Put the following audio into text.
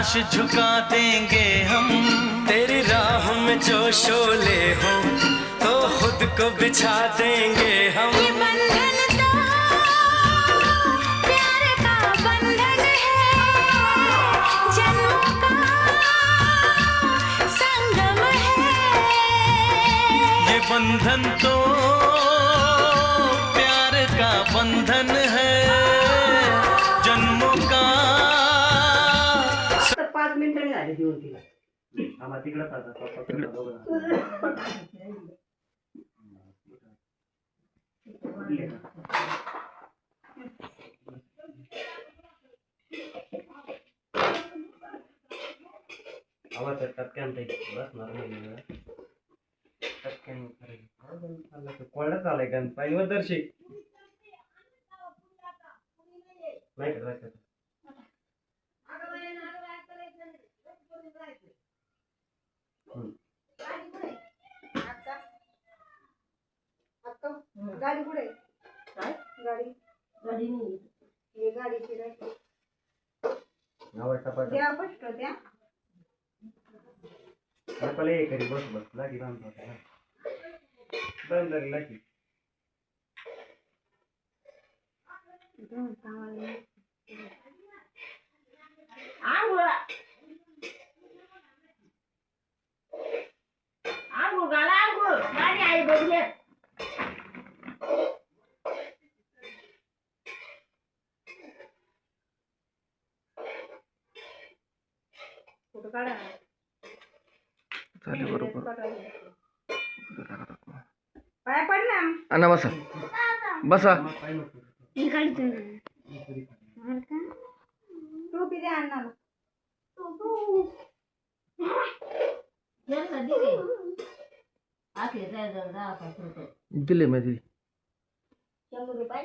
शीश झुका देंगे हम। तेरी राह में जो शोले हो तो खुद को बिछा देंगे हम। ये बंधन तो प्यार का बंधन है, जन्मों का संगम है। ये बंधन तो प्यार का बंधन है, जन्मों का। 5 मिनिटांनी आली देऊन तिला आम्हा तिकडं आवाज टपक्यान बसणार नाही टपक्यान कोळा चालाय का पाहिजे दर्शी नाही का गाडी कुठे काय गाडी गाडी नाही हे गाडीची नाही नावा टपा द्या बसतो द्या आपले एक करी बस बस लागी बांध बंद लागी आंघोळ घाला आंघोळ गाडी आई बघले फोटो काढा चालेल बरोबर पाय पडला अण्णा बसा बसा टोपी द्या अण्णाला दिले मध्ये 100 रुपये